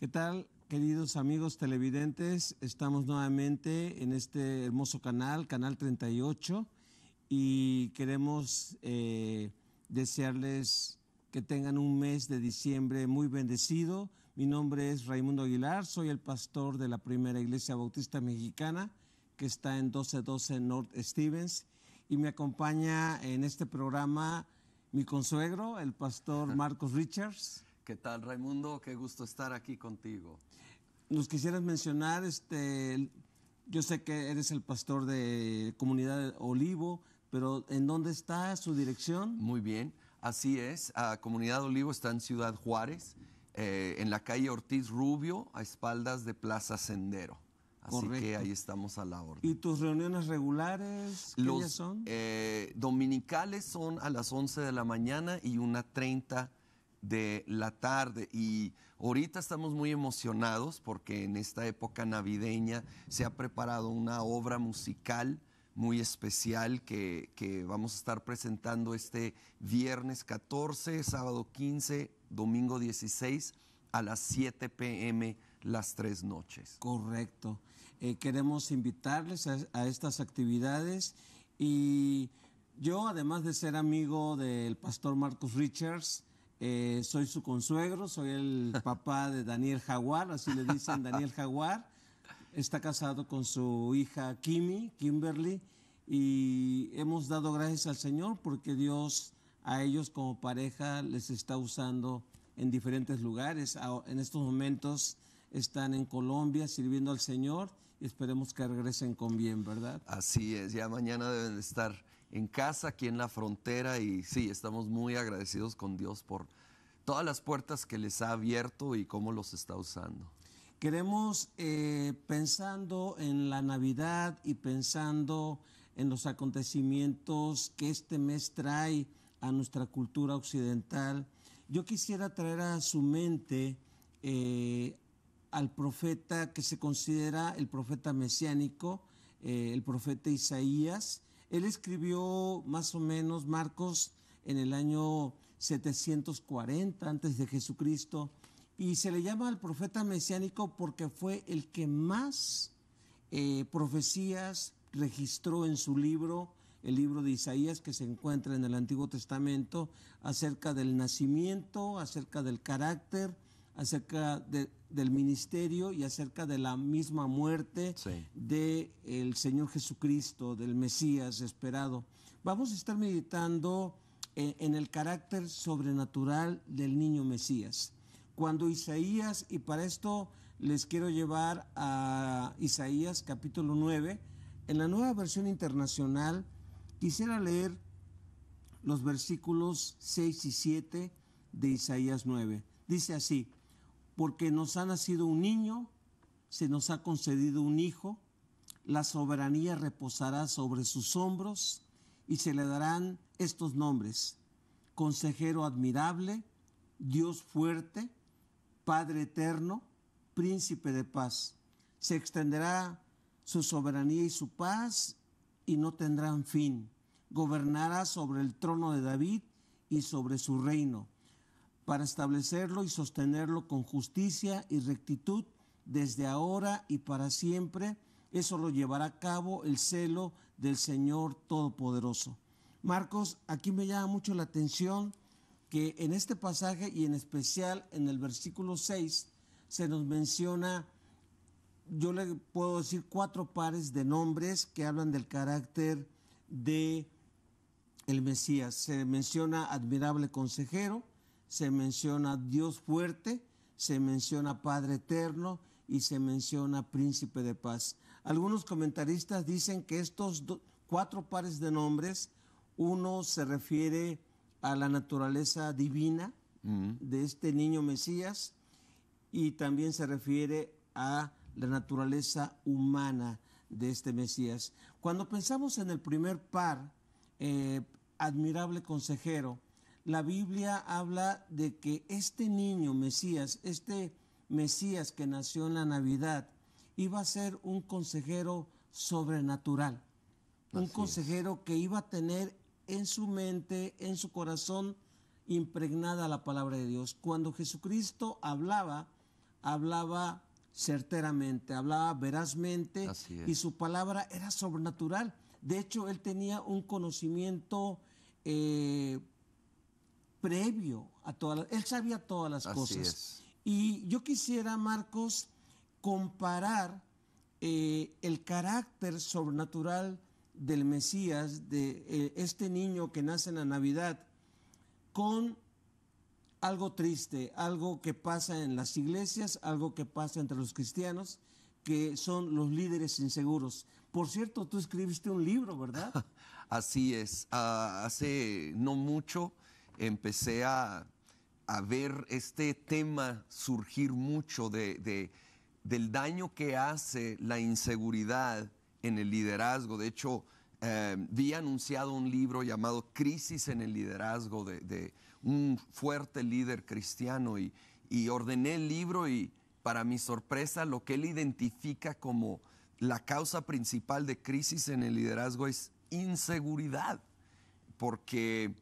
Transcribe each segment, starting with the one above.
¿Qué tal, queridos amigos televidentes? Estamos nuevamente en este hermoso canal, Canal 38, y queremos desearles que tengan un mes de diciembre muy bendecido. Mi nombre es Raimundo Aguilar, soy el pastor de la Primera Iglesia Bautista Mexicana, que está en 1212 North Stevens, y me acompaña en este programa mi consuegro, el pastor Marcos Richards. ¿Qué tal, Raimundo? Qué gusto estar aquí contigo. Nos quisieras mencionar, yo sé que eres el pastor de Comunidad Olivo, pero ¿en dónde está su dirección? Muy bien, así es. Comunidad Olivo está en Ciudad Juárez, en la calle Ortiz Rubio, a espaldas de Plaza Sendero. Así Correcto. que ahí estamos a la orden. ¿Y tus reuniones regulares qué días son? Dominicales son a las 11 de la mañana y 1:30 de la tarde, y ahorita estamos muy emocionados porque en esta época navideña se ha preparado una obra musical muy especial que vamos a estar presentando este viernes 14, sábado 15, domingo 16 a las 7 p.m. las 3 noches. Correcto. Queremos invitarles a estas actividades, y yo, además de ser amigo del pastor Marcos Richards, soy su consuegro, soy el papá de Daniel Jaguar, así le dicen, Daniel Jaguar. Está casado con su hija Kimberly, y hemos dado gracias al Señor porque Dios a ellos como pareja les está usando en diferentes lugares. En estos momentos están en Colombia sirviendo al Señor, y esperemos que regresen con bien, ¿verdad? Así es, ya mañana deben de estar en casa, aquí en la frontera, y sí, estamos muy agradecidos con Dios por todas las puertas que les ha abierto y cómo los está usando. Queremos, pensando en la Navidad y pensando en los acontecimientos que este mes trae a nuestra cultura occidental, yo quisiera traer a su mente al profeta que se considera el profeta mesiánico, el profeta Isaías. Él escribió más o menos, Marcos, en el año 740 antes de Jesucristo, y se le llama al profeta mesiánico porque fue el que más profecías registró en su libro, el libro de Isaías, que se encuentra en el Antiguo Testamento, acerca del nacimiento, acerca del carácter, acerca del ministerio y acerca de la misma muerte del Señor Jesucristo, del Mesías esperado. Vamos a estar meditando en el carácter sobrenatural del niño Mesías. Cuando Isaías, y para esto les quiero llevar a Isaías capítulo 9, en la Nueva Versión Internacional, quisiera leer los versículos 6 y 7 de Isaías 9. Dice así: porque nos ha nacido un niño, se nos ha concedido un hijo, la soberanía reposará sobre sus hombros, y se le darán estos nombres: Consejero admirable, Dios fuerte, Padre eterno, Príncipe de paz. Se extenderá su soberanía y su paz, y no tendrán fin. Gobernará sobre el trono de David y sobre su reino, para establecerlo y sostenerlo con justicia y rectitud desde ahora y para siempre. Eso lo llevará a cabo el celo del Señor Todopoderoso. Marcos, aquí me llama mucho la atención que en este pasaje, y en especial en el versículo 6, se nos menciona, yo le puedo decir 4 pares de nombres que hablan del carácter de el Mesías. Se menciona admirable consejero, se menciona Dios fuerte, se menciona Padre eterno y se menciona Príncipe de paz. Algunos comentaristas dicen que estos 4 pares de nombres, uno se refiere a la naturaleza divina de este niño Mesías, y también se refiere a la naturaleza humana de este Mesías. Cuando pensamos en el primer par, admirable consejero, la Biblia habla de que este niño Mesías, este Mesías que nació en la Navidad, iba a ser un consejero sobrenatural, un consejero que iba a tener en su mente, en su corazón, impregnada la palabra de Dios. Cuando Jesucristo hablaba hablaba certeramente, hablaba verazmente Así es. y su palabra era sobrenatural. De hecho, él tenía un conocimiento previo a él sabía todas las Así cosas. es. Y yo quisiera, Marcos, comparar el carácter sobrenatural del Mesías, de este niño que nace en la Navidad, con algo triste, algo que pasa en las iglesias, algo que pasa entre los cristianos, que son los líderes inseguros. Por cierto, tú escribiste un libro, ¿verdad? Así es. Hace no mucho empecé a ver este tema surgir mucho del daño que hace la inseguridad en el liderazgo. De hecho, vi anunciado un libro llamado Crisis en el Liderazgo de un fuerte líder cristiano y ordené el libro y para mi sorpresa lo que él identifica como la causa principal de crisis en el liderazgo es inseguridad, porque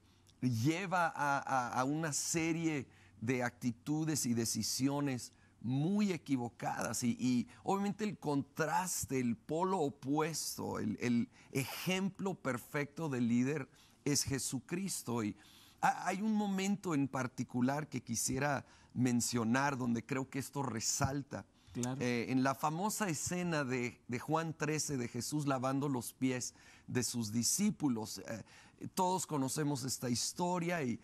lleva a una serie de actitudes y decisiones muy equivocadas y obviamente el contraste, el polo opuesto, el ejemplo perfecto del líder es Jesucristo. Y hay un momento en particular que quisiera mencionar donde creo que esto resalta. Claro. En la famosa escena de Juan 13 de Jesús lavando los pies de sus discípulos. Todos conocemos esta historia y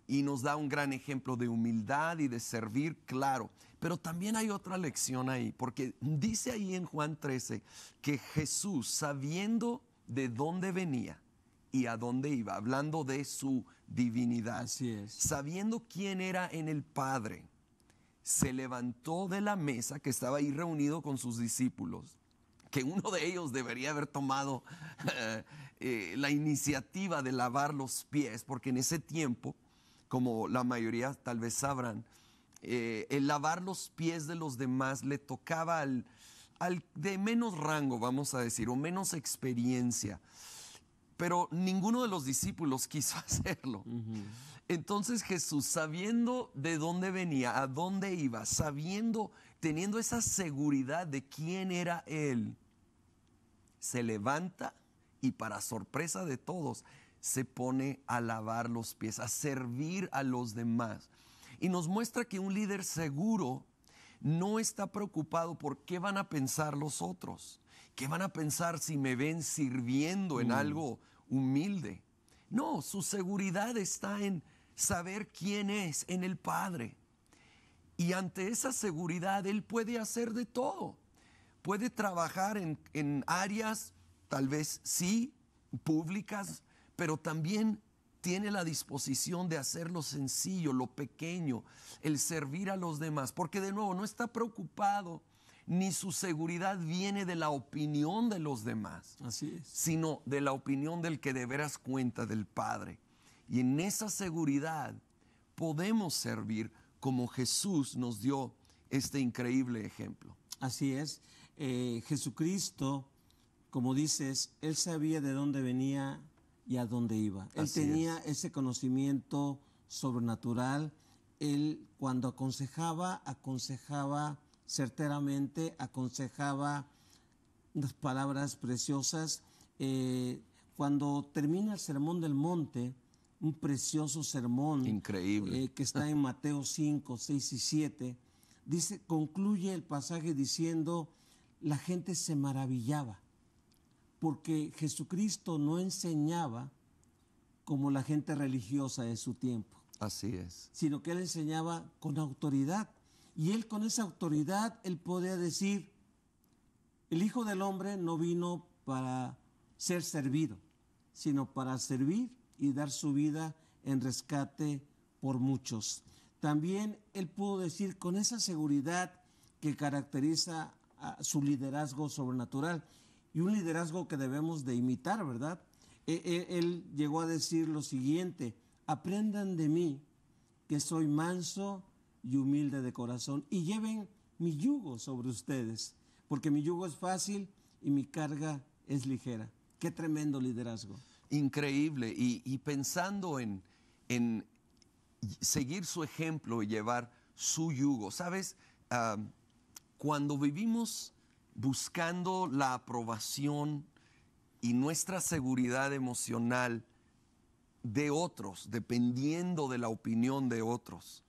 nos da un gran ejemplo de humildad y de servir, claro. Pero también hay otra lección ahí, porque dice ahí en Juan 13 que Jesús, sabiendo de dónde venía y a dónde iba, hablando de su divinidad, Así es. sabiendo quién era en el Padre, se levantó de la mesa que estaba ahí reunido con sus discípulos, que uno de ellos debería haber tomado la iniciativa de lavar los pies, porque en ese tiempo, como la mayoría tal vez sabrán, el lavar los pies de los demás le tocaba al de menos rango, vamos a decir, o menos experiencia. Pero ninguno de los discípulos quiso hacerlo. Entonces Jesús, sabiendo de dónde venía, a dónde iba, teniendo esa seguridad de quién era Él, se levanta y para sorpresa de todos, se pone a lavar los pies, a servir a los demás. Y nos muestra que un líder seguro no está preocupado por qué van a pensar los otros. ¿Qué van a pensar si me ven sirviendo en algo humilde? No, su seguridad está en saber quién es en el Padre. Y ante esa seguridad, Él puede hacer de todo. Puede trabajar en áreas, tal vez sí, públicas, pero también tiene la disposición de hacer lo sencillo, lo pequeño, el servir a los demás. Porque de nuevo, no está preocupado, ni su seguridad viene de la opinión de los demás. Así es. Sino de la opinión del que de veras cuenta, del Padre. Y en esa seguridad podemos servir como Jesús nos dio este increíble ejemplo. Así es. Jesucristo, como dices, Él sabía de dónde venía y a dónde iba. Él tenía ese conocimiento sobrenatural. Él cuando aconsejaba certeramente, aconsejaba unas palabras preciosas. Cuando termina el Sermón del Monte, un precioso sermón increíble que está en Mateo 5, 6 y 7, dice, concluye el pasaje diciendo, la gente se maravillaba, porque Jesucristo no enseñaba como la gente religiosa de su tiempo. Así es. Sino que Él enseñaba con autoridad. Y Él con esa autoridad, Él podía decir, el Hijo del Hombre no vino para ser servido, sino para servir y dar su vida en rescate por muchos. También Él pudo decir con esa seguridad que caracteriza a su liderazgo sobrenatural y un liderazgo que debemos de imitar, ¿verdad? Él llegó a decir lo siguiente, aprendan de mí que soy manso y humilde de corazón y lleven mi yugo sobre ustedes, porque mi yugo es fácil y mi carga es ligera. Qué tremendo liderazgo. Increíble. Y pensando en seguir su ejemplo y llevar su yugo, ¿sabes? cuando vivimos buscando la aprobación y nuestra seguridad emocional de otros, dependiendo de la opinión de otros,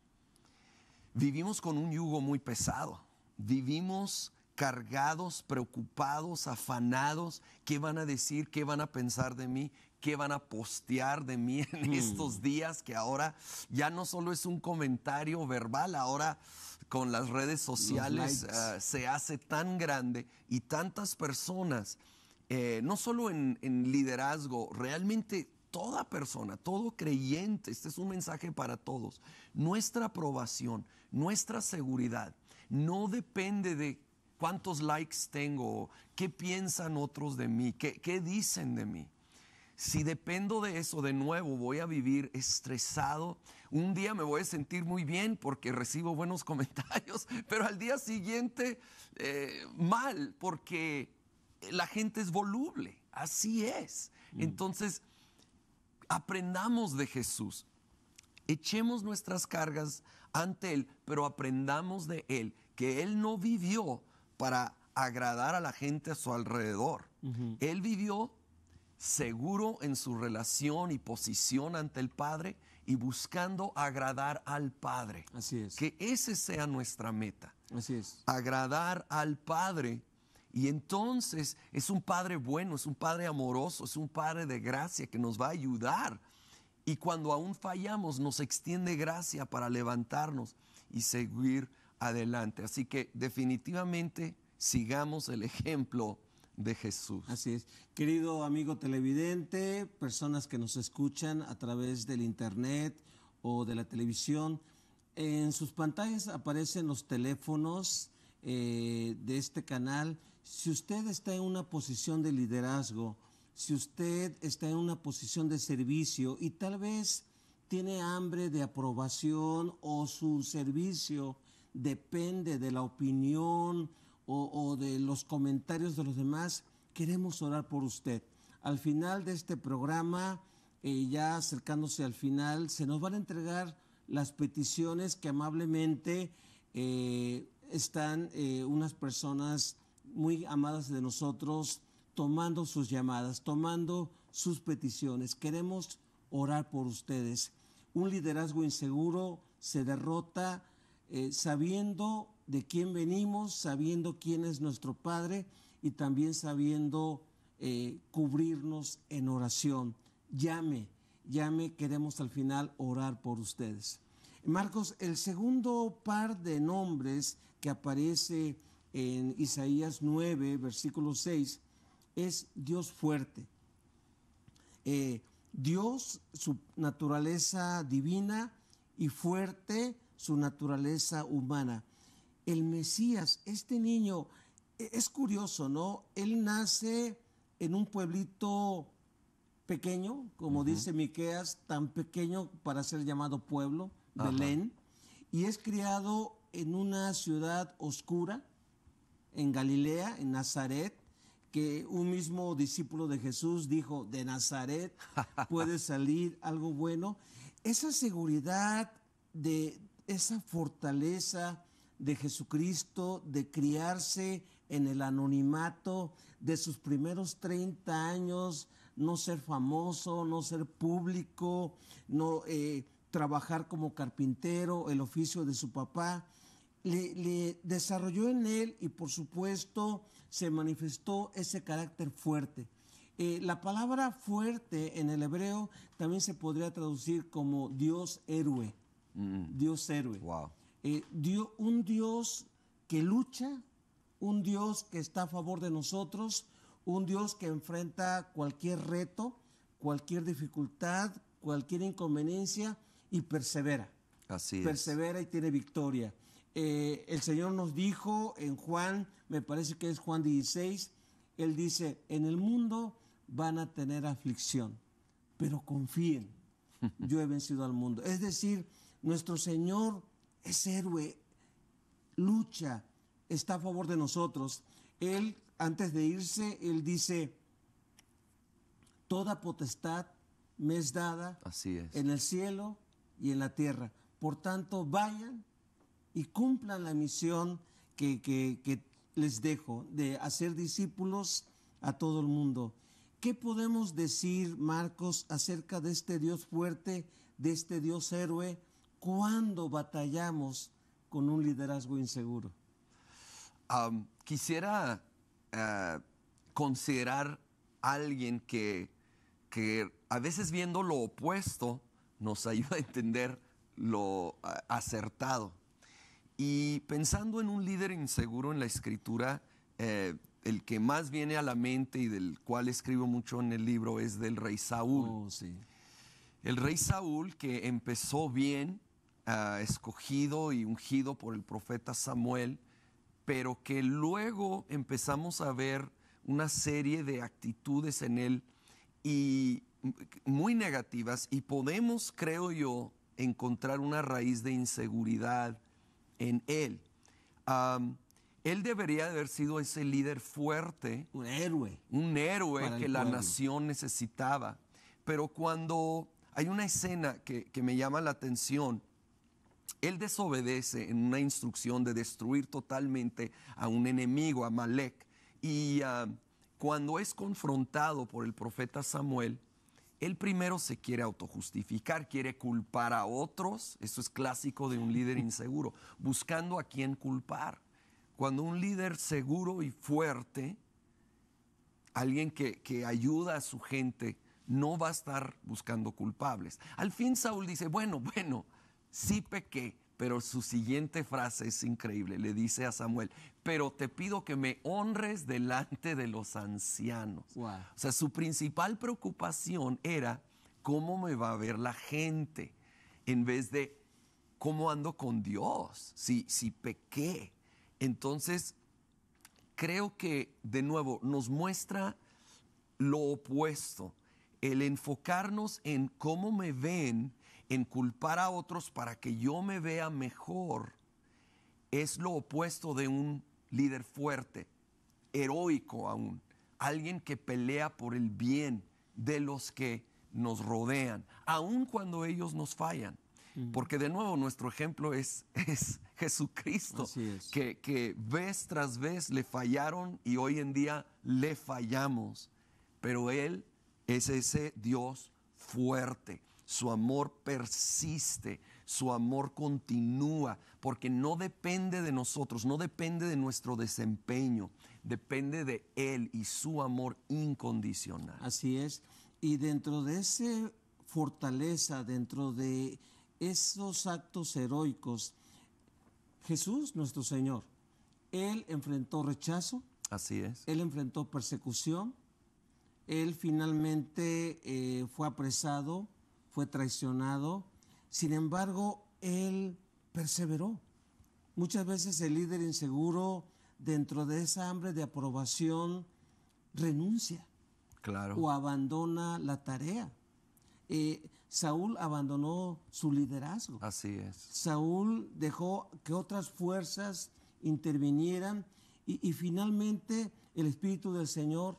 vivimos con un yugo muy pesado. Vivimos cargados, preocupados, afanados. ¿Qué van a decir? ¿Qué van a pensar de mí? ¿Qué van a postear de mí en estos días? Que ahora ya no solo es un comentario verbal, ahora con las redes sociales se hace tan grande y tantas personas, no solo en liderazgo, realmente toda persona, todo creyente, este es un mensaje para todos. Nuestra aprobación, nuestra seguridad no depende de cuántos likes tengo, qué piensan otros de mí, qué dicen de mí. Si dependo de eso, de nuevo voy a vivir estresado. Un día me voy a sentir muy bien porque recibo buenos comentarios, pero al día siguiente mal porque la gente es voluble. Así es. Entonces, aprendamos de Jesús. Echemos nuestras cargas ante Él, pero aprendamos de Él, que Él no vivió para agradar a la gente a su alrededor. Él vivió seguro en su relación y posición ante el Padre y buscando agradar al Padre. Así es. Que ese sea nuestra meta. Así es. Agradar al Padre. Y entonces es un Padre bueno, es un Padre amoroso, es un Padre de gracia que nos va a ayudar. Y cuando aún fallamos, nos extiende gracia para levantarnos y seguir adelante. Así que definitivamente sigamos el ejemplo de Jesús. Así es. Querido amigo televidente, personas que nos escuchan a través del internet o de la televisión, en sus pantallas aparecen los teléfonos de este canal. Si usted está en una posición de liderazgo, si usted está en una posición de servicio y tal vez tiene hambre de aprobación o su servicio depende de la opinión o de los comentarios de los demás, queremos orar por usted. Al final de este programa, ya acercándose al final, se nos van a entregar las peticiones que amablemente están unas personas muy amadas de nosotros tomando sus llamadas, tomando sus peticiones. Queremos orar por ustedes. Un liderazgo inseguro se derrota sabiendo de quién venimos, sabiendo quién es nuestro Padre y también sabiendo cubrirnos en oración. Llame, queremos al final orar por ustedes. Marcos, el segundo par de nombres que aparece en Isaías 9, versículo 6, es Dios fuerte. Dios, su naturaleza divina, y fuerte, su naturaleza humana. El Mesías, este niño, es curioso, ¿no? Él nace en un pueblito pequeño, como dice Miqueas, tan pequeño para ser llamado pueblo, Belén, y es criado en una ciudad oscura, en Galilea, en Nazaret, que un mismo discípulo de Jesús dijo, de Nazaret puede salir algo bueno. Esa seguridad, de esa fortaleza de Jesucristo, de criarse en el anonimato, de sus primeros 30 años, no ser famoso, no ser público, no trabajar como carpintero, el oficio de su papá, le desarrolló en él y por supuesto se manifestó ese carácter fuerte. La palabra fuerte en el hebreo también se podría traducir como Dios héroe. Dios héroe. Wow. Un Dios que lucha, un Dios que está a favor de nosotros, un Dios que enfrenta cualquier reto, cualquier dificultad, cualquier inconveniencia y persevera. Así es. Persevera y tiene victoria. El Señor nos dijo en Juan, me parece que es Juan 16, Él dice, en el mundo van a tener aflicción, pero confíen, yo he vencido al mundo. Es decir, nuestro Señor es héroe, lucha, está a favor de nosotros. Él, antes de irse, Él dice, toda potestad me es dada Así es. en el cielo y en la tierra. Por tanto, vayan y cumplan la misión que les dejo, de hacer discípulos a todo el mundo. ¿Qué podemos decir, Marcos, acerca de este Dios fuerte, de este Dios héroe, cuando batallamos con un liderazgo inseguro? Quisiera considerar a alguien que a veces viendo lo opuesto nos ayuda a entender lo acertado. Y pensando en un líder inseguro en la Escritura, el que más viene a la mente y del cual escribo mucho en el libro es del rey Saúl. Oh, sí. El rey Saúl, que empezó bien, escogido y ungido por el profeta Samuel, pero que luego empezamos a ver una serie de actitudes en él y muy negativas, y podemos, creo yo, encontrar una raíz de inseguridad en él. Él debería haber sido ese líder fuerte, Un héroe que la nación necesitaba. Pero cuando hay una escena que me llama la atención, él desobedece en una instrucción de destruir totalmente a un enemigo, a Amalek. Y cuando es confrontado por el profeta Samuel, él primero se quiere autojustificar, quiere culpar a otros. Eso es clásico de un líder inseguro, buscando a quién culpar. Cuando un líder seguro y fuerte, alguien que ayuda a su gente, no va a estar buscando culpables. Al fin Saúl dice, bueno, sí pequé, pero su siguiente frase es increíble. Le dice a Samuel, pero te pido que me honres delante de los ancianos. Wow. O sea, su principal preocupación era cómo me va a ver la gente, en vez de cómo ando con Dios, si pequé. Entonces, creo que, de nuevo, nos muestra lo opuesto. El enfocarnos en cómo me ven, en culpar a otros para que yo me vea mejor, es lo opuesto de un líder fuerte, heroico aún, alguien que pelea por el bien de los que nos rodean, aun cuando ellos nos fallan. Porque de nuevo nuestro ejemplo es Jesucristo, Así es. que vez tras vez le fallaron y hoy en día le fallamos, pero Él es ese Dios fuerte. Su amor persiste, su amor continúa, porque no depende de nosotros, no depende de nuestro desempeño, depende de Él y su amor incondicional. Así es. Y dentro de esa fortaleza, dentro de esos actos heroicos, Jesús, nuestro Señor, Él enfrentó rechazo. Así es. Él enfrentó persecución. Él finalmente fue apresado, fue traicionado. Sin embargo, Él perseveró. Muchas veces el líder inseguro, dentro de esa hambre de aprobación, renuncia. Claro. O abandona la tarea. Saúl abandonó su liderazgo. Así es. Saúl dejó que otras fuerzas intervinieran y finalmente el Espíritu del Señor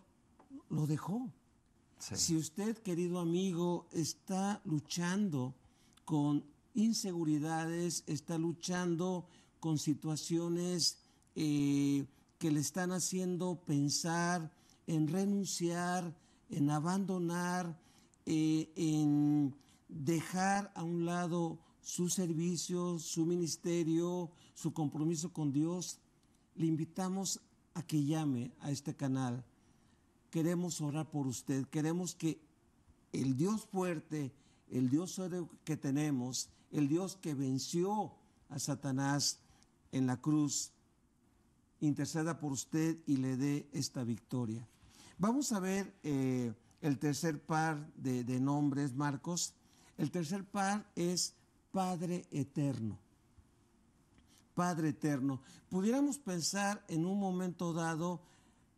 lo dejó. Sí. Si usted, querido amigo, está luchando con inseguridades, está luchando con situaciones que le están haciendo pensar en renunciar, en abandonar, en dejar a un lado su servicio, su ministerio, su compromiso con Dios, le invitamos a que llame a este canal. Queremos orar por usted, queremos que el Dios fuerte, el Dios que tenemos, el Dios que venció a Satanás en la cruz, interceda por usted y le dé esta victoria. Vamos a ver el tercer par de nombres, Marcos. El tercer par es Padre Eterno. Padre Eterno. Pudiéramos pensar en un momento dado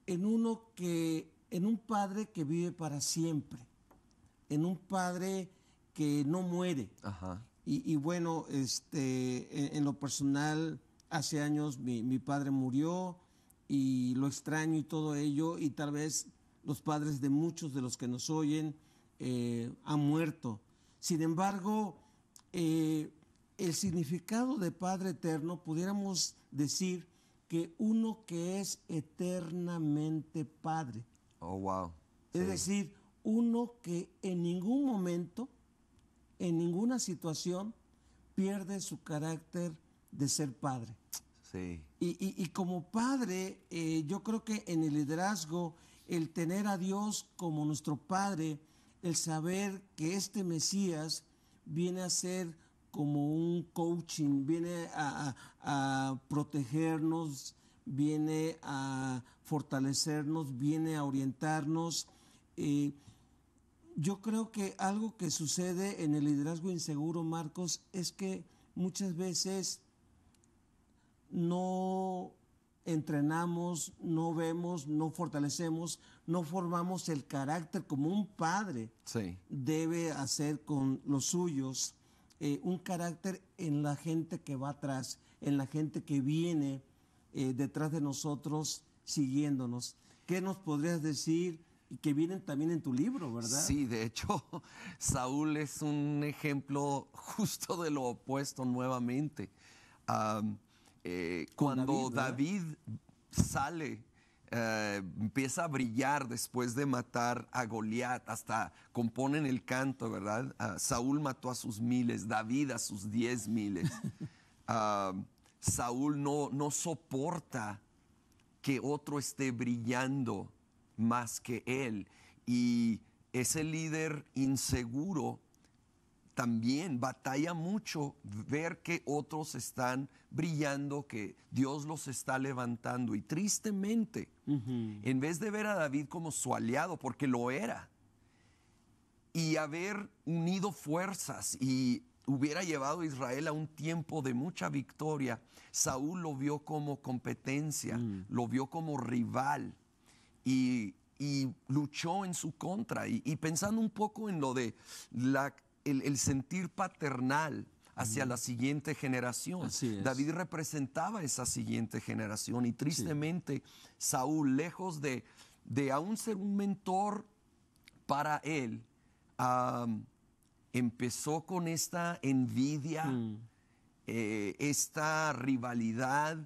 en un Padre que vive para siempre, en un Padre que no muere. Ajá. Y bueno, en lo personal, hace años mi padre murió y lo extraño y todo ello, y tal vez los padres de muchos de los que nos oyen han muerto. Sin embargo, el significado de Padre eterno, pudiéramos decir que uno que es eternamente Padre. Oh, wow. Es Sí. decir, uno que en ningún momento, en ninguna situación, pierde su carácter de ser padre. Sí. Y como padre, yo creo que en el liderazgo, el tener a Dios como nuestro Padre, el saber que este Mesías viene a ser como un coaching, viene a protegernos, viene a fortalecernos, viene a orientarnos. Yo creo que algo que sucede en el liderazgo inseguro, Marcos, es que muchas veces no entrenamos, no vemos, no fortalecemos, no formamos el carácter como un padre Sí. debe hacer con los suyos, un carácter en la gente que va atrás, en la gente que viene detrás de nosotros siguiéndonos. ¿Qué nos podrías decir? Y que vienen también en tu libro, ¿verdad? Sí, de hecho, Saúl es un ejemplo justo de lo opuesto nuevamente. Cuando David, David sale, empieza a brillar después de matar a Goliat, hasta componen el canto, ¿verdad? Saúl mató a sus miles, David a sus 10,000. Saúl no soporta que otro esté brillando más que él. Y ese líder inseguro también batalla mucho ver que otros están brillando, que Dios los está levantando. Y tristemente, en vez de ver a David como su aliado, porque lo era, y haber unido fuerzas y hubiera llevado a Israel a un tiempo de mucha victoria, Saúl lo vio como competencia, lo vio como rival y luchó en su contra. Y pensando un poco en lo de el sentir paternal hacia la siguiente generación. Así es. David representaba esa siguiente generación y tristemente Saúl, lejos de aún ser un mentor para él, empezó con esta envidia, esta rivalidad,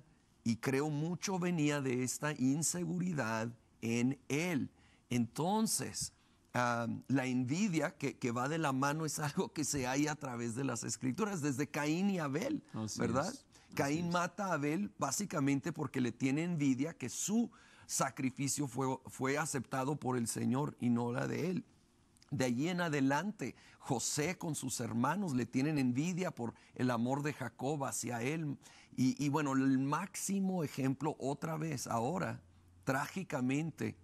y creo mucho venía de esta inseguridad en él. Entonces, la envidia que va de la mano es algo que se halla a través de las Escrituras, desde Caín y Abel, ¿verdad? Caín mata a Abel básicamente porque le tiene envidia que su sacrificio fue aceptado por el Señor y no la de él. De allí en adelante, José con sus hermanos le tienen envidia por el amor de Jacob hacia él. Y bueno, el máximo ejemplo otra vez, ahora, trágicamente,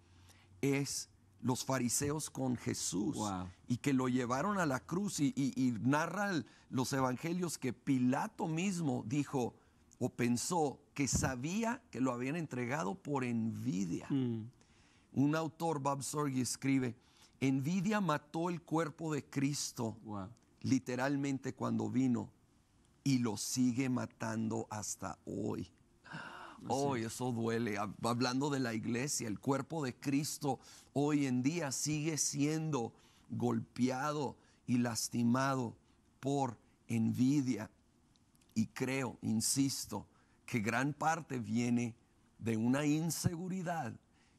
es los fariseos con Jesús. Wow. Y que lo llevaron a la cruz y narra los evangelios que Pilato mismo dijo o pensó que sabía que lo habían entregado por envidia. Un autor, Bob Sorge, escribe: envidia mató el cuerpo de Cristo, literalmente cuando vino, y lo sigue matando hasta hoy. Hoy eso duele. Hablando de la iglesia, el cuerpo de Cristo hoy en día sigue siendo golpeado y lastimado por envidia. Y creo, insisto, que gran parte viene de una inseguridad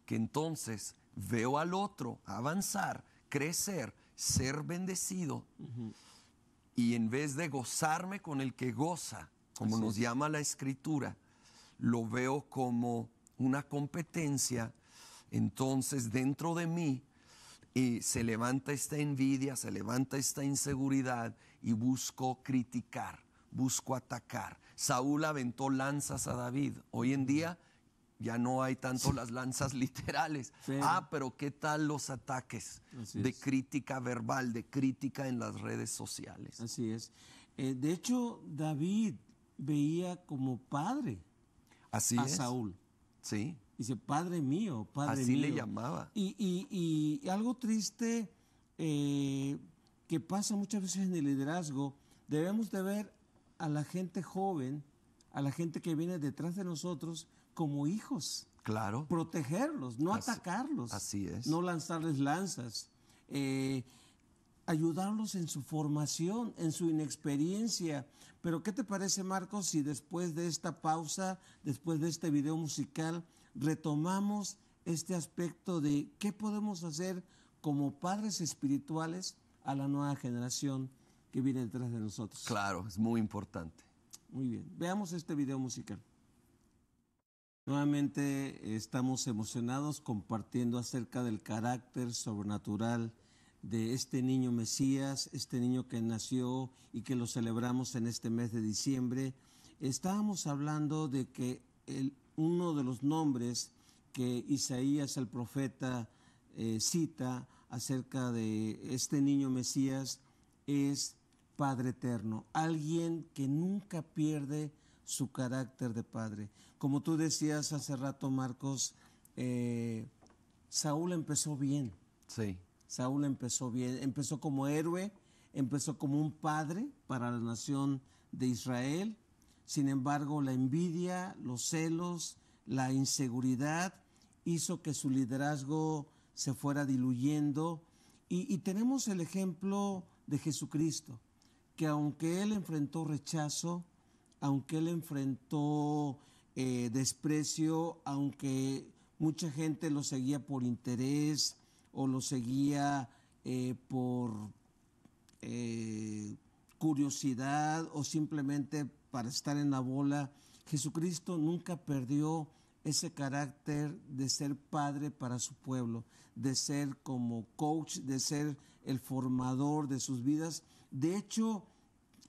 que entonces veo al otro avanzar, crecer, ser bendecido, y en vez de gozarme con el que goza, como nos llama la Escritura, lo veo como una competencia. Entonces dentro de mí se levanta esta envidia, se levanta esta inseguridad y busco criticar, busco atacar. Saúl aventó lanzas a David. Hoy en día ya no hay tanto las lanzas literales. Pero ¿qué tal los ataques de crítica verbal, de crítica en las redes sociales? Así es. De hecho, David veía como padre a Saúl. Sí. Dice, Padre mío, Padre así mío. le llamaba. Y algo triste que pasa muchas veces en el liderazgo, debemos de ver a la gente joven, a la gente que viene detrás de nosotros como hijos. Claro. Protegerlos, no atacarlos. Así es. No lanzarles lanzas. ayudarlos en su formación, en su inexperiencia. Pero ¿qué te parece, Marcos, si después de esta pausa, después de este video musical, retomamos este aspecto de qué podemos hacer como padres espirituales a la nueva generación que viene detrás de nosotros? Claro, es muy importante. Muy bien, veamos este video musical. Nuevamente estamos emocionados compartiendo acerca del carácter sobrenatural de este niño Mesías, este niño que nació y que lo celebramos en este mes de diciembre. Estábamos hablando de que uno de los nombres que Isaías el profeta cita acerca de este niño Mesías es Padre Eterno, alguien que nunca pierde su carácter de padre. Como tú decías hace rato, Marcos, Saúl empezó bien. Sí. Saúl empezó bien, empezó como héroe, empezó como un padre para la nación de Israel. Sin embargo, la envidia, los celos, la inseguridad hizo que su liderazgo se fuera diluyendo. Y tenemos el ejemplo de Jesucristo, que aunque él enfrentó rechazo, aunque él enfrentó desprecio, aunque mucha gente lo seguía por interés o lo seguía por curiosidad o simplemente para estar en la bola, Jesucristo nunca perdió ese carácter de ser padre para su pueblo, de ser como coach, de ser el formador de sus vidas. De hecho,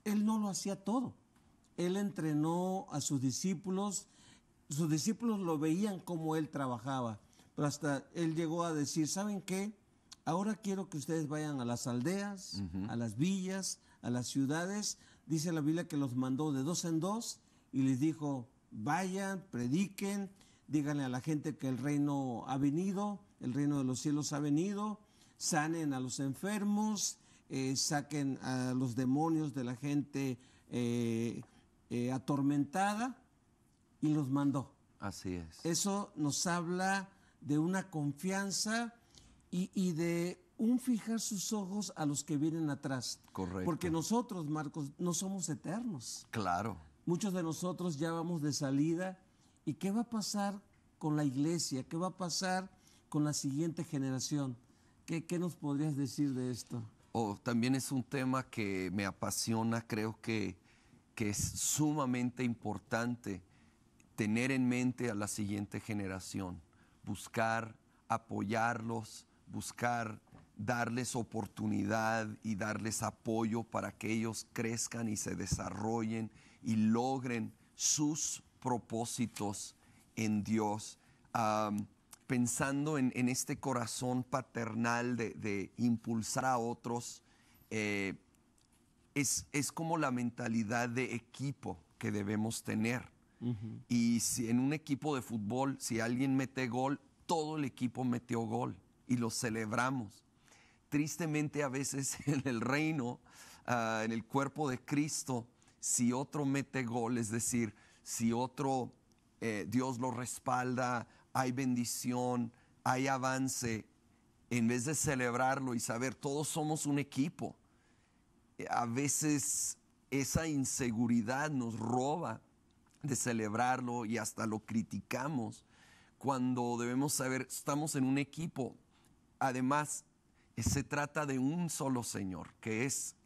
él no lo hacía todo. Él entrenó a sus discípulos lo veían como él trabajaba, pero hasta él llegó a decir, ¿saben qué? Ahora quiero que ustedes vayan a las aldeas, a las villas, a las ciudades. Dice la Biblia que los mandó de 2 en 2 y les dijo, vayan, prediquen, díganle a la gente que el reino ha venido, el reino de los cielos ha venido, sanen a los enfermos, saquen a los demonios de la gente atormentada, y los mandó. Así es. Eso nos habla de una confianza y de un fijar sus ojos a los que vienen atrás. Correcto. Porque nosotros, Marcos, no somos eternos. Claro. Muchos de nosotros ya vamos de salida. ¿Y qué va a pasar con la iglesia? ¿Qué va a pasar con la siguiente generación? ¿Qué nos podrías decir de esto? También es un tema que me apasiona, creo que es sumamente importante tener en mente a la siguiente generación, buscar apoyarlos, buscar darles oportunidad y darles apoyo para que ellos crezcan y se desarrollen y logren sus propósitos en Dios. Pensando en este corazón paternal de impulsar a otros, es como la mentalidad de equipo que debemos tener. Y si en un equipo de fútbol, si alguien mete gol, todo el equipo metió gol y lo celebramos. Tristemente a veces en el reino, en el cuerpo de Cristo, si otro mete gol, es decir, si otro Dios lo respalda, hay bendición, hay avance, en vez de celebrarlo y saber todos somos un equipo, a veces esa inseguridad nos roba de celebrarlo y hasta lo criticamos cuando debemos saber, estamos en un equipo. Además, se trata de un solo Señor, que es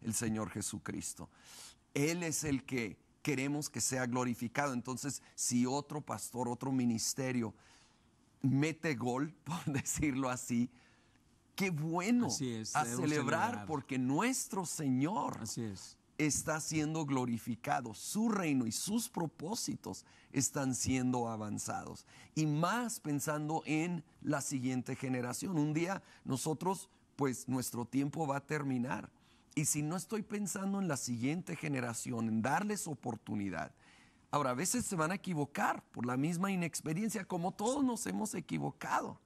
el Señor Jesucristo. Él es el que queremos que sea glorificado. Entonces, si otro pastor, otro ministerio mete gol, por decirlo así, qué bueno, así es, a celebrar porque nuestro Señor está siendo glorificado, su reino y sus propósitos están siendo avanzados. Y más pensando en la siguiente generación. Un día nosotros, pues nuestro tiempo va a terminar. Y si no estoy pensando en la siguiente generación, en darles oportunidad, ahora a veces se van a equivocar por la misma inexperiencia, como todos nos hemos equivocado.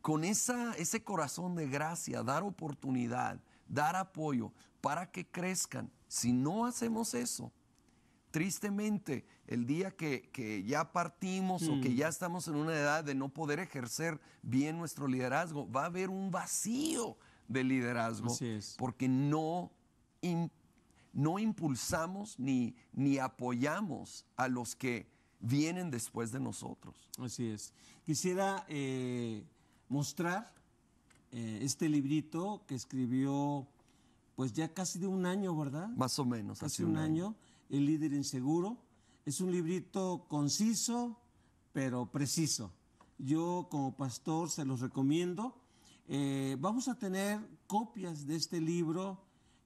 Con ese corazón de gracia, dar oportunidad, dar apoyo para que crezcan. Si no hacemos eso, tristemente, el día que ya partimos o que ya estamos en una edad de no poder ejercer bien nuestro liderazgo, va a haber un vacío de liderazgo, Así es. porque no impulsamos ni apoyamos a los que vienen después de nosotros. Así es. Quisiera mostrar este librito que escribió, pues ya casi de un año, ¿verdad? Más o menos. Casi hace un año, El líder inseguro. Es un librito conciso, pero preciso. Yo como pastor se los recomiendo. Vamos a tener copias de este libro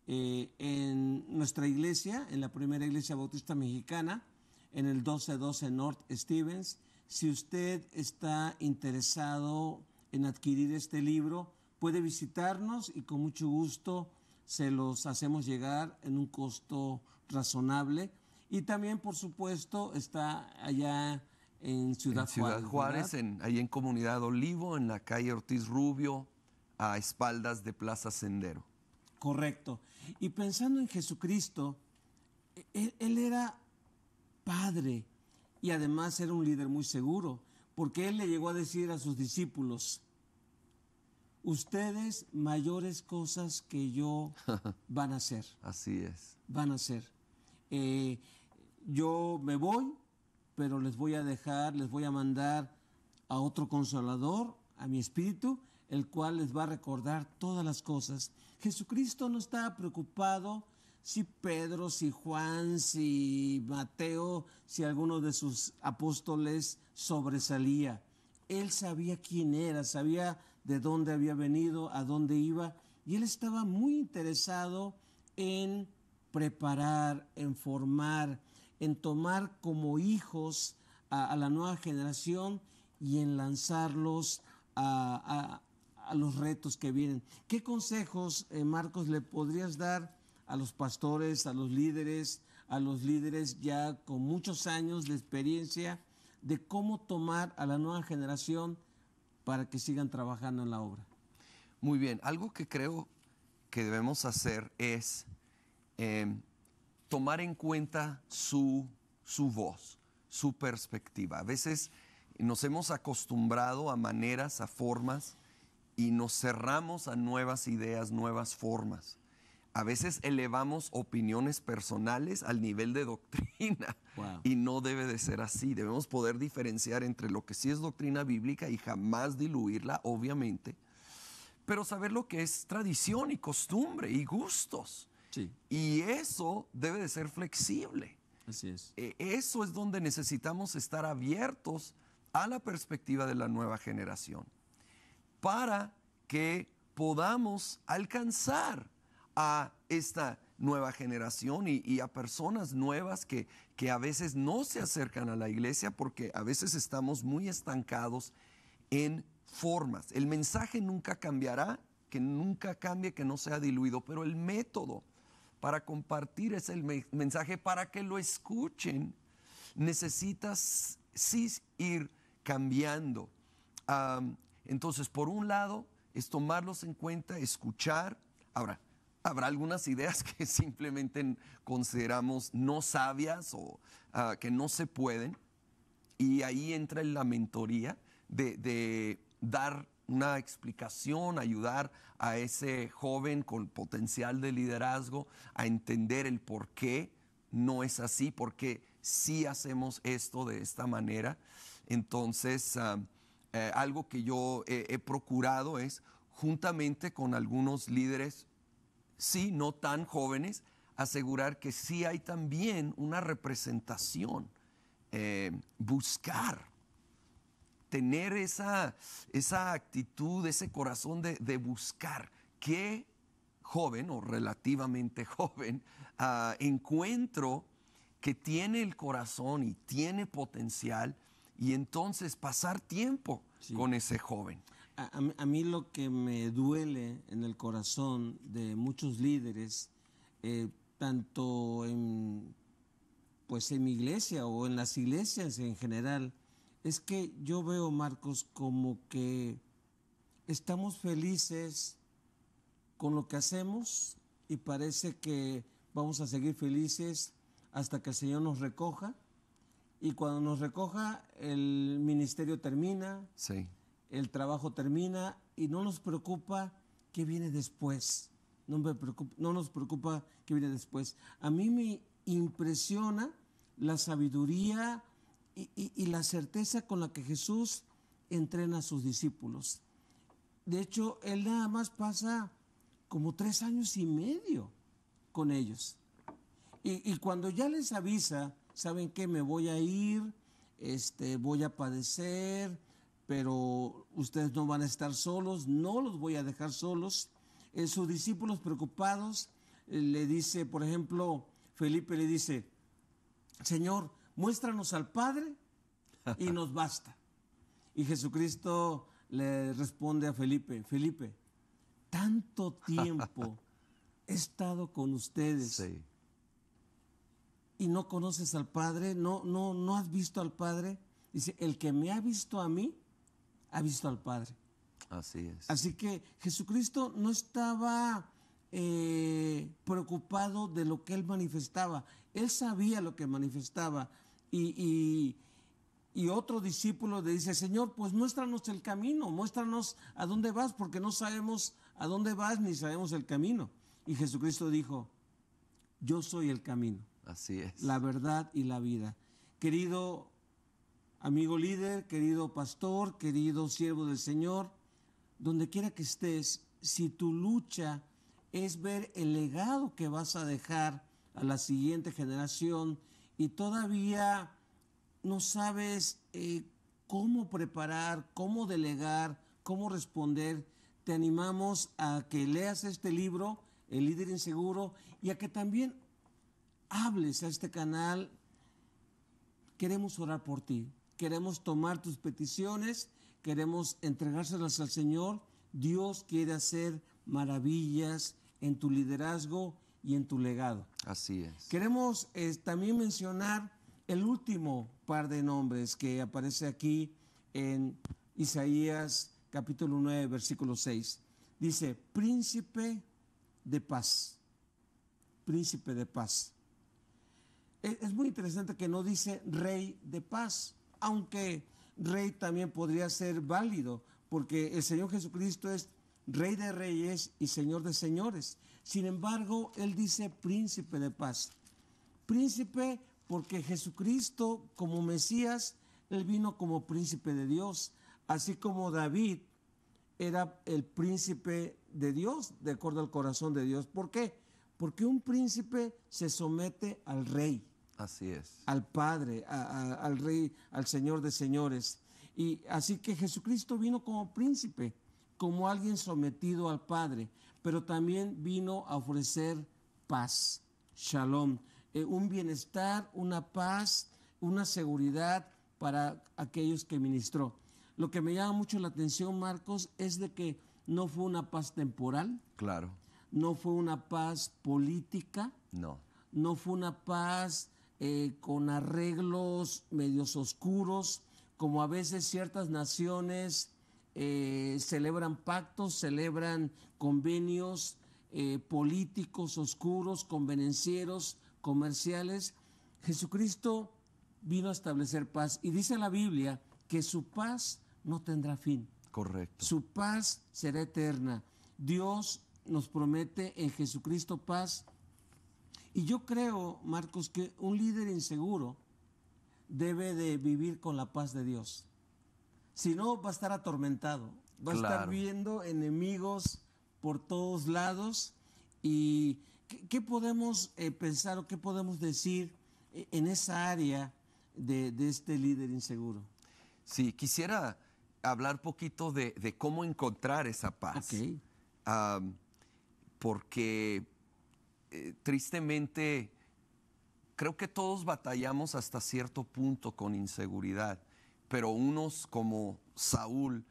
en nuestra iglesia, en la primera iglesia bautista mexicana, en el 1212 North Stevens. Si usted está interesado en adquirir este libro, puede visitarnos y con mucho gusto se los hacemos llegar en un costo razonable. Y también, por supuesto, está allá en Ciudad Juárez, ahí en Comunidad Olivo, en la calle Ortiz Rubio, a espaldas de Plaza Sendero. Correcto. Y pensando en Jesucristo, él era padre y además era un líder muy seguro, porque él le llegó a decir a sus discípulos: ustedes mayores cosas que yo van a hacer. Así es. Van a hacer. Yo me voy, pero les voy a mandar a otro consolador, a mi espíritu, el cual les va a recordar todas las cosas. Jesucristo no estaba preocupado si Pedro, si Juan, si Mateo, si alguno de sus apóstoles sobresalía. Él sabía quién era, sabía de dónde había venido, a dónde iba, y él estaba muy interesado en preparar, en formar, en tomar como hijos a la nueva generación y en lanzarlos a los retos que vienen. ¿Qué consejos, Marcos, le podrías dar a los pastores, a los líderes ya con muchos años de experiencia, de cómo tomar a la nueva generación para que sigan trabajando en la obra? Muy bien, algo que creo que debemos hacer es tomar en cuenta su voz, su perspectiva. A veces nos hemos acostumbrado a maneras, a formas, y nos cerramos a nuevas ideas, nuevas formas. A veces elevamos opiniones personales al nivel de doctrina. Wow. Y no debe de ser así. Debemos poder diferenciar entre lo que sí es doctrina bíblica y jamás diluirla, obviamente, pero saber lo que es tradición y costumbre y gustos. Sí. Y eso debe de ser flexible. Así es. Eso es donde necesitamos estar abiertos a la perspectiva de la nueva generación para que podamos alcanzar a esta nueva generación y a personas nuevas que a veces no se acercan a la iglesia porque a veces estamos muy estancados en formas. El mensaje nunca cambiará, que nunca cambie, que no sea diluido, pero el método para compartir ese mensaje, para que lo escuchen, necesitas sí ir cambiando. Entonces, por un lado, es tomarlos en cuenta, escuchar. Ahora, habrá algunas ideas que simplemente consideramos no sabias o que no se pueden. Y ahí entra la mentoría de dar una explicación, ayudar a ese joven con potencial de liderazgo a entender el por qué no es así, por qué sí hacemos esto de esta manera. Entonces, algo que yo he procurado es, juntamente con algunos líderes, sí, no tan jóvenes, asegurar que sí hay también una representación, buscar, tener esa actitud, ese corazón de buscar qué joven o relativamente joven encuentro que tiene el corazón y tiene potencial, y entonces pasar tiempo con ese joven. A mí lo que me duele en el corazón de muchos líderes, tanto en mi iglesia o en las iglesias en general, es que yo veo, Marcos, como que estamos felices con lo que hacemos y parece que vamos a seguir felices hasta que el Señor nos recoja, y cuando nos recoja el ministerio termina, Sí. el trabajo termina y no nos preocupa qué viene después. No nos preocupa qué viene después. A mí me impresiona la sabiduría y la certeza con la que Jesús entrena a sus discípulos. De hecho, Él nada más pasa como 3 años y medio con ellos. Y cuando ya les avisa, ¿saben qué? Me voy a ir, voy a padecer, pero ustedes no van a estar solos, no los voy a dejar solos. Sus discípulos preocupados le dice, por ejemplo, Felipe le dice, Señor, muéstranos al Padre y nos basta. Y Jesucristo le responde a Felipe, Felipe, tanto tiempo he estado con ustedes. Sí. Y no conoces al Padre, no has visto al Padre. Dice, el que me ha visto a mí, ha visto al Padre. Así es. Así que Jesucristo no estaba preocupado de lo que Él manifestaba. Él sabía lo que manifestaba. Y otro discípulo le dice, Señor, pues muéstranos el camino, muéstranos a dónde vas, porque no sabemos a dónde vas ni sabemos el camino. Y Jesucristo dijo, yo soy el camino. Así es. La verdad y la vida. Querido amigo líder, querido pastor, querido siervo del Señor, donde quiera que estés, si tu lucha es ver el legado que vas a dejar a la siguiente generación y todavía no sabes cómo preparar, cómo delegar, cómo responder, te animamos a que leas este libro, El Líder Inseguro, y a que también hables a este canal. Queremos orar por ti, queremos tomar tus peticiones, queremos entregárselas al Señor. Dios quiere hacer maravillas en tu liderazgo y en tu legado. Así es. Queremos también mencionar el último par de nombres que aparece aquí en Isaías capítulo 9, versículo 6. Dice, príncipe de paz, príncipe de paz. Es muy interesante que no dice rey de paz, aunque rey también podría ser válido, porque el Señor Jesucristo es Rey de reyes y Señor de señores. Sin embargo, Él dice príncipe de paz. Príncipe porque Jesucristo como Mesías, Él vino como príncipe de Dios, así como David era el príncipe de Dios, de acuerdo al corazón de Dios. ¿Por qué? Porque un príncipe se somete al rey. Así es. Al Padre, al Rey, al Señor de señores. Y así que Jesucristo vino como príncipe, como alguien sometido al Padre, pero también vino a ofrecer paz, shalom, un bienestar, una paz, una seguridad para aquellos que ministró. Lo que me llama mucho la atención, Marcos, es de que no fue una paz temporal. Claro. No fue una paz política. No. No fue una paz con arreglos medios oscuros, como a veces ciertas naciones celebran pactos, celebran convenios políticos oscuros, convenencieros, comerciales. Jesucristo vino a establecer paz y dice la Biblia que su paz no tendrá fin. Correcto. Su paz será eterna. Dios nos promete en Jesucristo paz. Y yo creo, Marcos, que un líder inseguro debe de vivir con la paz de Dios. Si no, va a estar atormentado, va a estar viendo enemigos por todos lados. ¿Y qué podemos pensar o qué podemos decir en esa área de este líder inseguro? Sí, quisiera hablar poquito de cómo encontrar esa paz. Okay. Porque tristemente creo que todos batallamos hasta cierto punto con inseguridad, pero unos como Saúl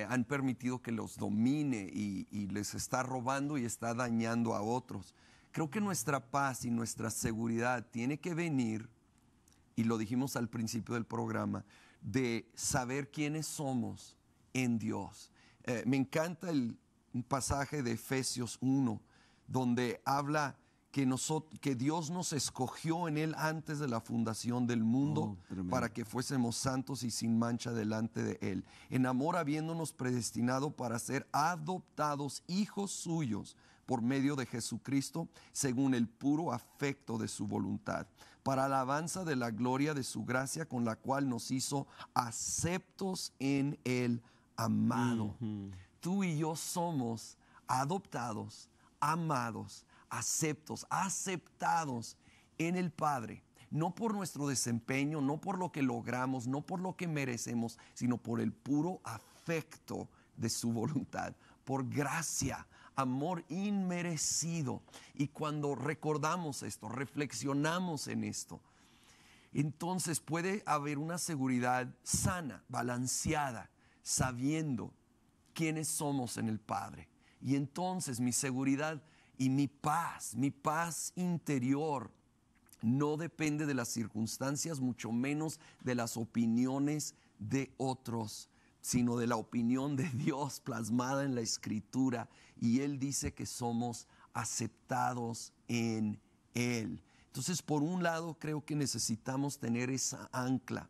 han permitido que los domine y les está robando y está dañando a otros. Creo que nuestra paz y nuestra seguridad tiene que venir, y lo dijimos al principio del programa, de saber quiénes somos en Dios. Me encanta un pasaje de Efesios 1, donde habla que Dios nos escogió en Él antes de la fundación del mundo para que fuésemos santos y sin mancha delante de Él. En amor habiéndonos predestinado para ser adoptados hijos suyos por medio de Jesucristo, según el puro afecto de su voluntad, para alabanza de la gloria de su gracia, con la cual nos hizo aceptos en el amado. Tú y yo somos adoptados, amados, aceptados en el Padre, no por nuestro desempeño, no por lo que logramos, no por lo que merecemos, sino por el puro afecto de su voluntad, por gracia, amor inmerecido. Y cuando recordamos esto, reflexionamos en esto, entonces puede haber una seguridad sana, balanceada, sabiendo quiénes somos en el Padre. Y entonces mi seguridad y mi paz interior no depende de las circunstancias, mucho menos de las opiniones de otros, sino de la opinión de Dios plasmada en la Escritura. Y Él dice que somos aceptados en Él. Entonces, por un lado, creo que necesitamos tener esa ancla.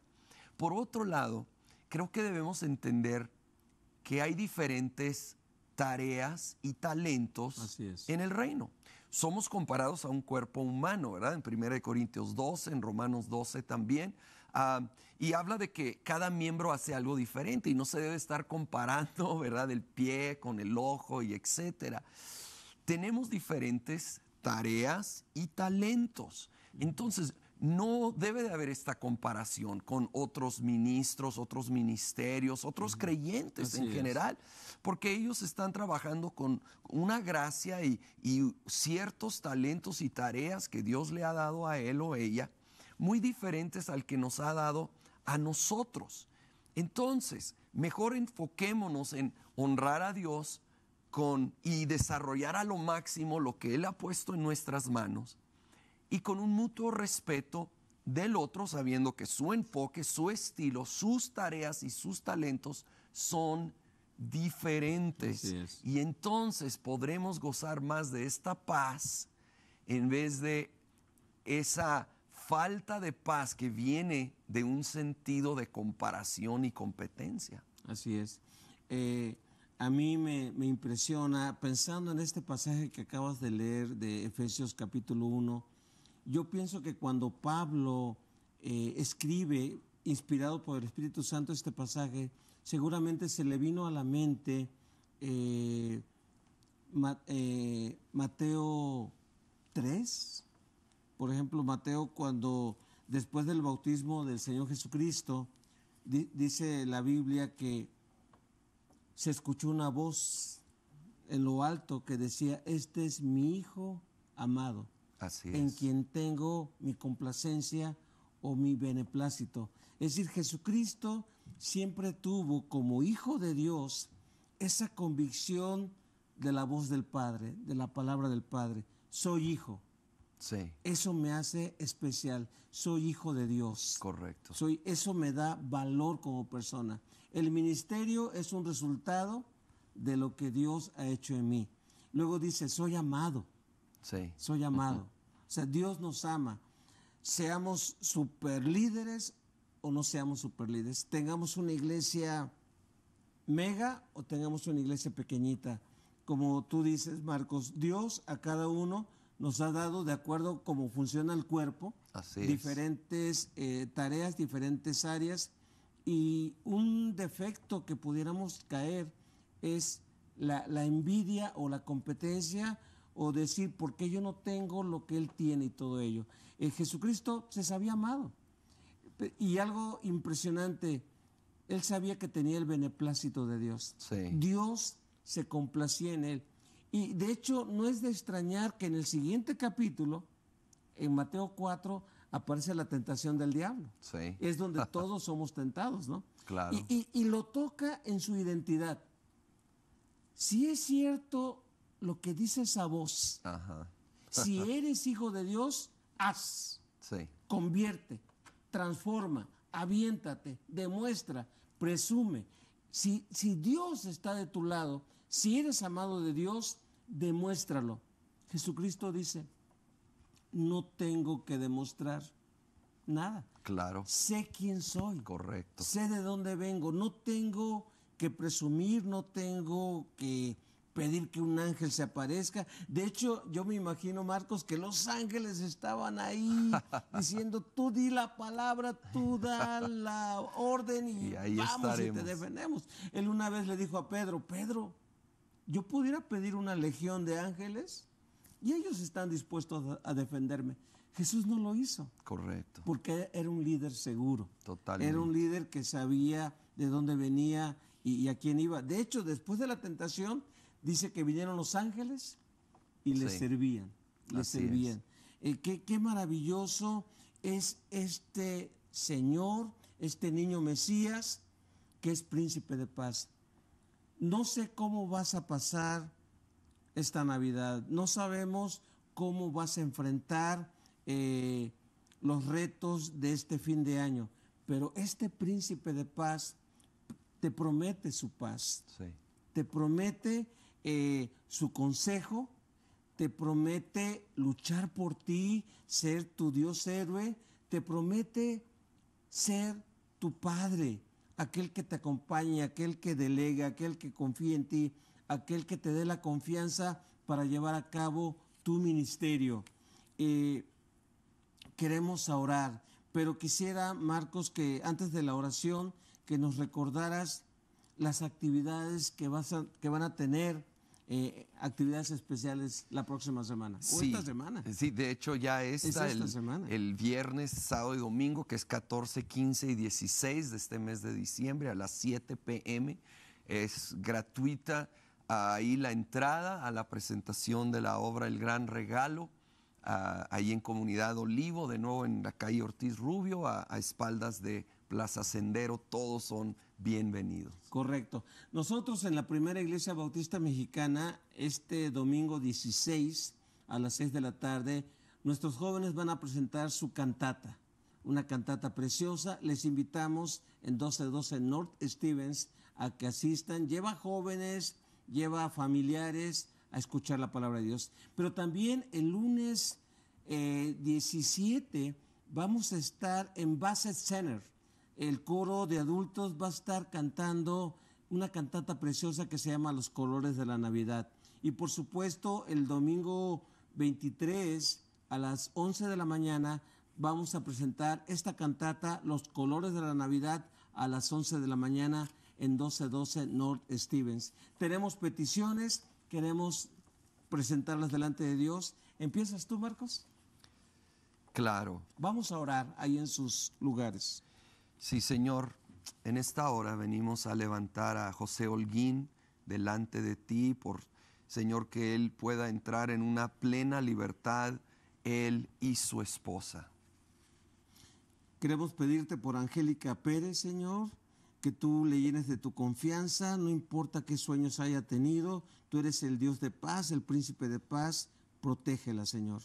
Por otro lado, creo que debemos entender que hay diferentes tareas y talentos en el reino. Somos comparados a un cuerpo humano, ¿verdad? En 1 Corintios 12, en Romanos 12 también. Y habla de que cada miembro hace algo diferente y no se debe estar comparando, ¿verdad? El pie con el ojo y etcétera. Tenemos diferentes tareas y talentos. Entonces, no debe de haber esta comparación con otros ministros, otros ministerios, otros creyentes en general, porque ellos están trabajando con una gracia y ciertos talentos y tareas que Dios le ha dado a él o ella, muy diferentes al que nos ha dado a nosotros. Entonces, mejor enfoquémonos en honrar a Dios y desarrollar a lo máximo lo que Él ha puesto en nuestras manos, y con un mutuo respeto del otro, sabiendo que su enfoque, su estilo, sus tareas y sus talentos son diferentes. Y entonces podremos gozar más de esta paz en vez de esa falta de paz que viene de un sentido de comparación y competencia. Así es. A mí me impresiona, pensando en este pasaje que acabas de leer de Efesios capítulo 1, yo pienso que cuando Pablo escribe, inspirado por el Espíritu Santo, este pasaje, seguramente se le vino a la mente Mateo 3, por ejemplo, Mateo, cuando después del bautismo del Señor Jesucristo, dice la Biblia que se escuchó una voz en lo alto que decía: este es mi Hijo amado, en quien tengo mi complacencia o mi beneplácito. Es decir, Jesucristo siempre tuvo como Hijo de Dios esa convicción de la voz del Padre, de la palabra del Padre. Soy hijo. Sí. Eso me hace especial. Soy hijo de Dios. Correcto. Eso me da valor como persona. El ministerio es un resultado de lo que Dios ha hecho en mí. Luego dice, soy amado. Sí. Soy amado. O sea, Dios nos ama. Seamos superlíderes o no seamos superlíderes. Tengamos una iglesia mega o tengamos una iglesia pequeñita. Como tú dices, Marcos, Dios a cada uno nos ha dado, de acuerdo a cómo funciona el cuerpo, diferentes tareas, diferentes áreas, y un defecto que pudiéramos caer es la envidia o la competencia, o decir, ¿por qué yo no tengo lo que Él tiene y todo ello? Jesucristo se sabía amado, y algo impresionante, Él sabía que tenía el beneplácito de Dios. Sí. Dios se complacía en Él. Y de hecho no es de extrañar que en el siguiente capítulo, en Mateo 4, aparece la tentación del diablo. Sí. Es donde todos somos tentados, ¿no? Claro. Y lo toca en su identidad. Si es cierto lo que dice esa voz, si eres hijo de Dios, haz, convierte, transforma, aviéntate, demuestra, presume. Si Dios está de tu lado, si eres amado de Dios, demuéstralo. Jesucristo dice, no tengo que demostrar nada. Claro. Sé quién soy. Correcto. Sé de dónde vengo. No tengo que presumir, no tengo que pedir que un ángel se aparezca. De hecho, yo me imagino, Marcos, que los ángeles estaban ahí diciendo, tú di la palabra, tú da la orden y ahí vamos estaremos. y te defendemos. Él una vez le dijo a Pedro, Pedro, yo pudiera pedir una legión de ángeles y ellos están dispuestos a defenderme. Jesús no lo hizo. Correcto. Porque era un líder seguro. Totalmente. Era un líder que sabía de dónde venía y a quién iba. De hecho, después de la tentación, dice que vinieron los ángeles y les servían. Les servían. Qué maravilloso es este Señor, este niño Mesías, que es príncipe de paz. No sé cómo vas a pasar esta Navidad. No sabemos cómo vas a enfrentar los retos de este fin de año. Pero este príncipe de paz te promete su paz. Sí. Te promete su consejo. Te promete luchar por ti, ser tu Dios héroe. Te promete ser tu Padre, aquel que te acompañe, aquel que delega, aquel que confía en ti, aquel que te dé la confianza para llevar a cabo tu ministerio. Queremos orar, pero quisiera, Marcos, que antes de la oración, que nos recordaras las actividades que van a tener, actividades especiales la próxima semana, o esta semana. Sí, de hecho ya está el viernes, sábado y domingo, que es 14, 15 y 16 de este mes de diciembre a las 7 p.m. Es gratuita ahí la entrada a la presentación de la obra El Gran Regalo, ahí en Comunidad Olivo, de nuevo en la calle Ortiz Rubio, a espaldas de Plaza Sendero. Todos son bienvenidos. Correcto. Nosotros en la Primera Iglesia Bautista Mexicana, este domingo 16 a las 6 de la tarde, nuestros jóvenes van a presentar su cantata, una cantata preciosa. Les invitamos en 1212 North Stevens a que asistan. Lleva jóvenes, lleva familiares a escuchar la palabra de Dios. Pero también el lunes 17 vamos a estar en Bassett Center. El coro de adultos va a estar cantando una cantata preciosa que se llama Los Colores de la Navidad. Y por supuesto, el domingo 23 a las 11 de la mañana vamos a presentar esta cantata, Los Colores de la Navidad, a las 11 de la mañana en 1212 North Stevens. Tenemos peticiones, queremos presentarlas delante de Dios. ¿Empiezas tú, Marcos? Claro. Vamos a orar ahí en sus lugares. Sí, Señor, en esta hora venimos a levantar a José Holguín delante de ti, Señor, que él pueda entrar en una plena libertad, él y su esposa. Queremos pedirte por Angélica Pérez, Señor, que tú le llenes de tu confianza, no importa qué sueños haya tenido, tú eres el Dios de paz, el príncipe de paz, protégela, Señor.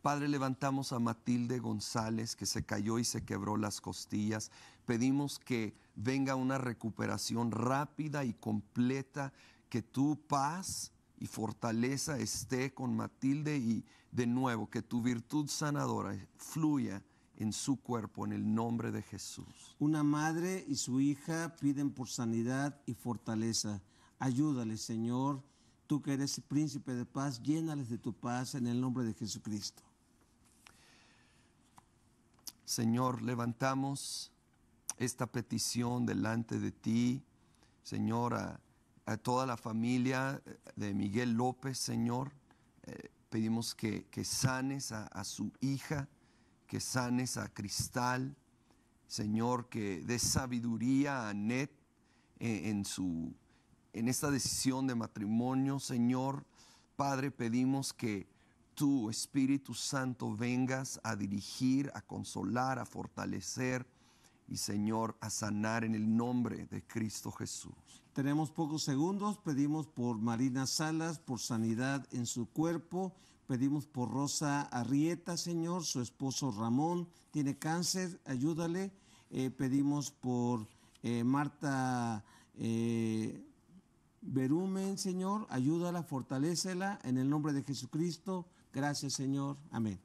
Padre, levantamos a Matilde González, que se cayó y se quebró las costillas. Pedimos que venga una recuperación rápida y completa, que tu paz y fortaleza esté con Matilde y de nuevo que tu virtud sanadora fluya en su cuerpo en el nombre de Jesús. Una madre y su hija piden por sanidad y fortaleza. Ayúdales, Señor, tú que eres príncipe de paz, llénales de tu paz en el nombre de Jesucristo. Señor, levantamos esta petición delante de ti, Señor, a toda la familia de Miguel López, Señor. Pedimos que sanes a su hija, que sanes a Cristal, Señor, que des sabiduría a Anet en esta decisión de matrimonio, Señor. Padre, pedimos que tú, Espíritu Santo, vengas a dirigir, a consolar, a fortalecer y, Señor, a sanar en el nombre de Cristo Jesús. Tenemos pocos segundos, pedimos por Marina Salas, por sanidad en su cuerpo, pedimos por Rosa Arrieta, Señor, su esposo Ramón tiene cáncer, ayúdale, pedimos por Marta Berumen, Señor, ayúdala, fortalécela en el nombre de Jesucristo. Gracias, Señor. Amén.